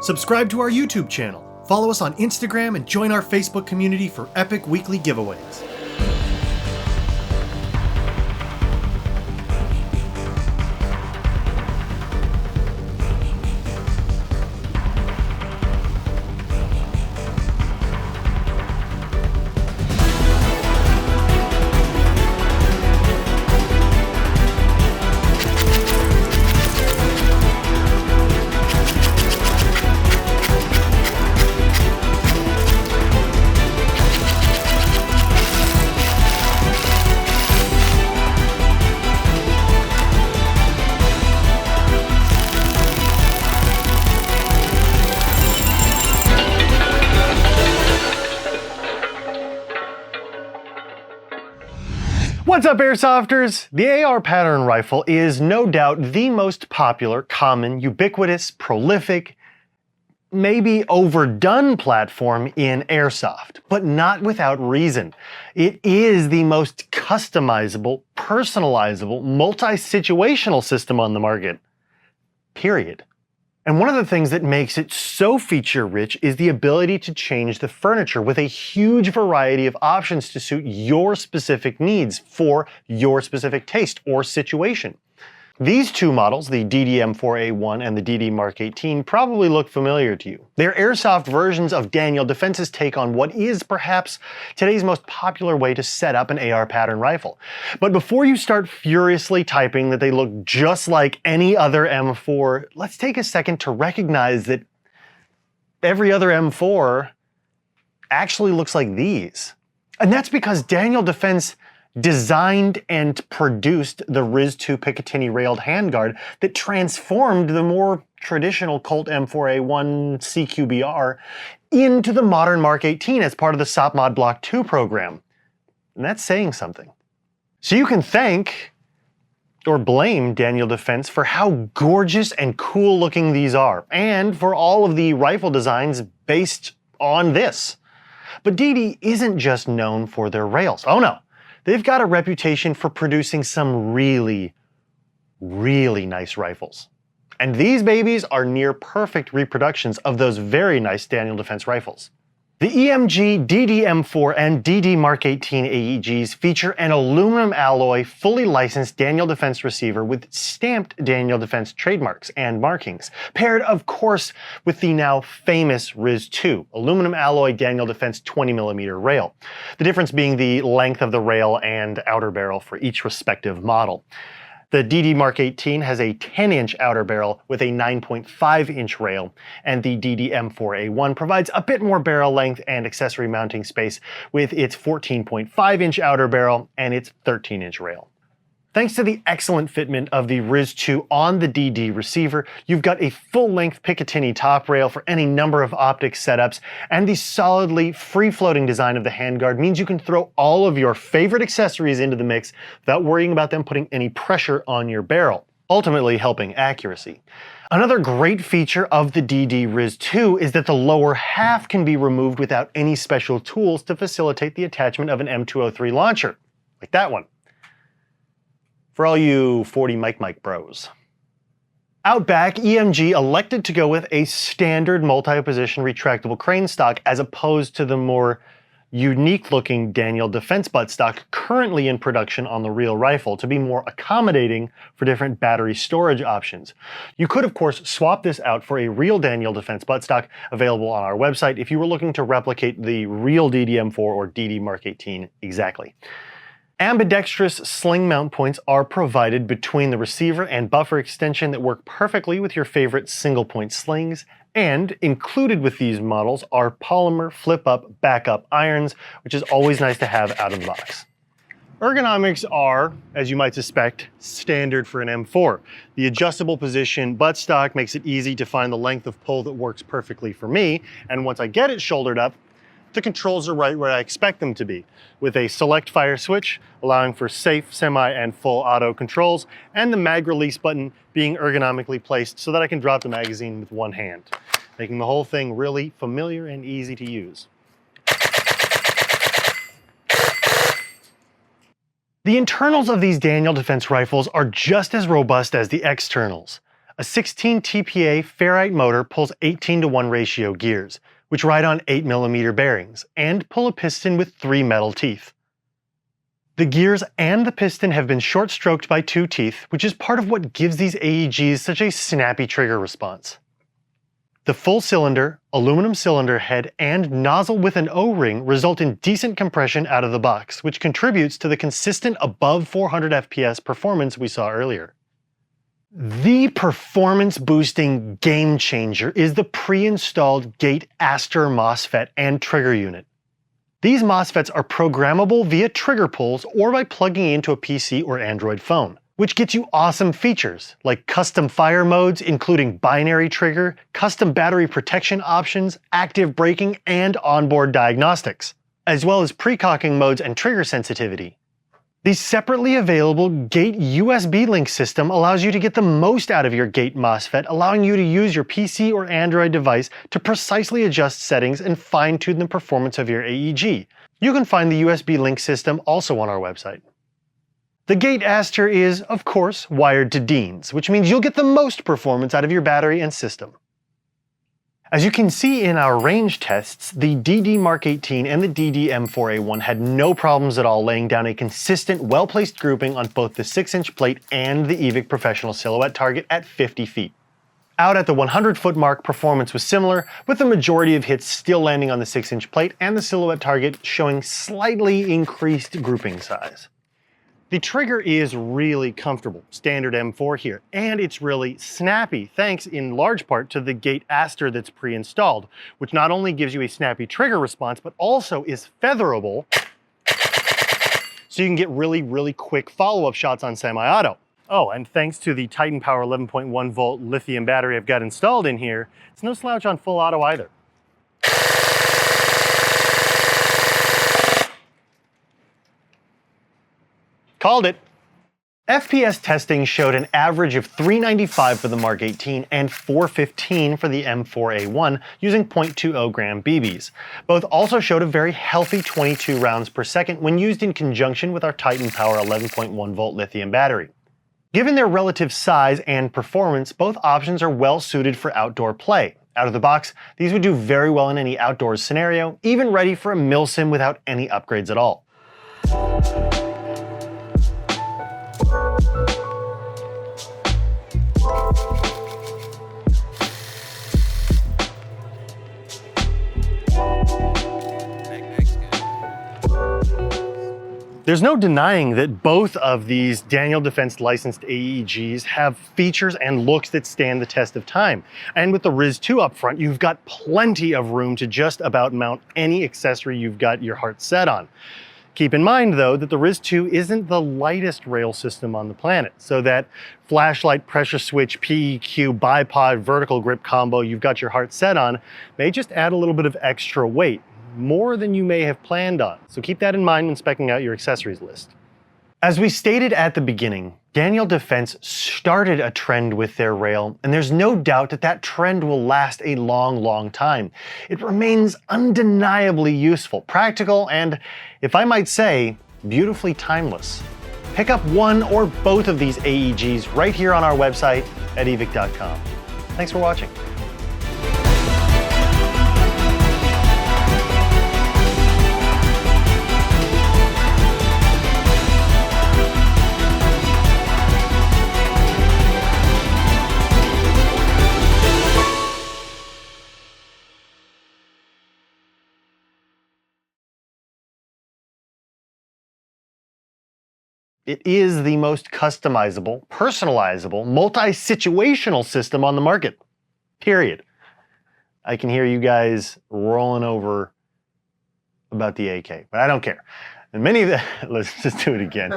Subscribe to our YouTube channel, follow us on Instagram, and join our Facebook community for epic weekly giveaways. What's up, Airsofters? The AR pattern rifle is no doubt the most popular, common, ubiquitous, prolific, maybe overdone platform in Airsoft, but not without reason. It is the most customizable, personalizable, multi-situational system on the market. Period. And one of the things that makes it so feature-rich is the ability to change the furniture with a huge variety of options to suit your specific needs for your specific taste or situation. These two models, the M4A1 and the M18, probably look familiar to you. They're Airsoft versions of Daniel Defense's take on what is perhaps today's most popular way to set up an AR pattern rifle. But before you start furiously typing that they look just like any other M4, let's take a second to recognize that every other M4 actually looks like these. And that's because Daniel Defense designed and produced the RIS-2 Picatinny railed handguard that transformed the more traditional Colt M4A1 CQBR into the modern Mark 18 as part of the SOPMOD Block 2 program. And that's saying something. So you can thank or blame Daniel Defense for how gorgeous and cool looking these are, and for all of the rifle designs based on this. But DD isn't just known for their rails. Oh no. They've got a reputation for producing some really, really nice rifles. And these babies are near perfect reproductions of those very nice Daniel Defense rifles. The EMG, DD-M4, and DD Mark 18 AEGs feature an aluminum alloy, fully licensed Daniel Defense receiver with stamped Daniel Defense trademarks and markings, paired of course with the now famous RIS-2, aluminum alloy Daniel Defense 20mm rail. The difference being the length of the rail and outer barrel for each respective model. The DD Mark 18 has a 10-inch outer barrel with a 9.5-inch rail, and the DD M4A1 provides a bit more barrel length and accessory mounting space with its 14.5-inch outer barrel and its 13-inch rail. Thanks to the excellent fitment of the RIS-2 on the DD receiver, you've got a full-length Picatinny top rail for any number of optics setups, and the solidly free-floating design of the handguard means you can throw all of your favorite accessories into the mix without worrying about them putting any pressure on your barrel, ultimately helping accuracy. Another great feature of the DD RIS-2 is that the lower half can be removed without any special tools to facilitate the attachment of an M203 launcher, like that one. For all you 40 Mike bros. Out back, EMG elected to go with a standard multi-position retractable crane stock as opposed to the more unique-looking Daniel Defense buttstock currently in production on the real rifle to be more accommodating for different battery storage options. You could, of course, swap this out for a real Daniel Defense buttstock available on our website if you were looking to replicate the real DD-M4 or DD Mark 18 exactly. Ambidextrous sling mount points are provided between the receiver and buffer extension that work perfectly with your favorite single-point slings, and included with these models are polymer flip-up backup irons, which is always nice to have out of the box. Ergonomics are, as you might suspect, standard for an M4. The adjustable position buttstock makes it easy to find the length of pull that works perfectly for me, and once I get it shouldered up, the controls are right where I expect them to be, with a select fire switch allowing for safe, semi, and full auto controls, and the mag release button being ergonomically placed so that I can drop the magazine with one hand, making the whole thing really familiar and easy to use. The internals of these Daniel Defense rifles are just as robust as the externals. A 16 TPA ferrite motor pulls 18:1 ratio gears, which ride on 8mm bearings, and pull a piston with 3 metal teeth. The gears and the piston have been short-stroked by 2 teeth, which is part of what gives these AEGs such a snappy trigger response. The full cylinder, aluminum cylinder head, and nozzle with an O-ring result in decent compression out of the box, which contributes to the consistent above 400 FPS performance we saw earlier. The performance-boosting game changer is the pre-installed gate ASTER MOSFET and trigger unit. These MOSFETs are programmable via trigger pulls or by plugging into a PC or Android phone, which gets you awesome features like custom fire modes including binary trigger, custom battery protection options, active braking, and onboard diagnostics, as well as precocking modes and trigger sensitivity. The separately available gate USB link system allows you to get the most out of your gate MOSFET, allowing you to use your PC or Android device to precisely adjust settings and fine-tune the performance of your AEG. You can find the USB link system also on our website. The gate ASTER is, of course, wired to DINs, which means you'll get the most performance out of your battery and system. As you can see in our range tests, the DD Mark 18 and the DD M4A1 had no problems at all laying down a consistent, well-placed grouping on both the 6-inch plate and the Evike professional silhouette target at 50 feet. Out at the 100-foot mark, performance was similar, with the majority of hits still landing on the 6-inch plate and the silhouette target showing slightly increased grouping size. The trigger is really comfortable, standard M4 here, and it's really snappy thanks in large part to the gate ASTER that's pre-installed, which not only gives you a snappy trigger response, but also is featherable, so you can get really quick follow-up shots on semi-auto. Oh, and thanks to the Titan Power 11.1 volt lithium battery I've got installed in here, it's no slouch on full auto either. Called it. FPS testing showed an average of 395 for the Mark 18 and 415 for the M4A1 using 0.20 gram BBs. Both also showed a very healthy 22 rounds per second when used in conjunction with our Titan Power 11.1 volt lithium battery. Given their relative size and performance, both options are well suited for outdoor play. Out of the box, these would do very well in any outdoors scenario, even ready for a milsim without any upgrades at all. There's no denying that both of these Daniel Defense licensed AEGs have features and looks that stand the test of time. And with the RIS-2 up front, you've got plenty of room to just about mount any accessory you've got your heart set on. Keep in mind, though, that the RIS-2 isn't the lightest rail system on the planet, so that flashlight, pressure switch, PEQ, bipod, vertical grip combo you've got your heart set on may just add a little bit of extra weight, more than you may have planned on, so keep that in mind when speccing out your accessories list. As we stated at the beginning, Daniel Defense started a trend with their rail, and there's no doubt that that trend will last a long time. It remains undeniably useful, practical, and, if I might say, beautifully timeless. Pick up one or both of these AEGs right here on our website at Evike.com. Thanks for watching. It is the most customizable, personalizable, multi-situational system on the market. Period. I can hear you guys rolling over about the AK, but I don't care. And many of the, let's just do it again.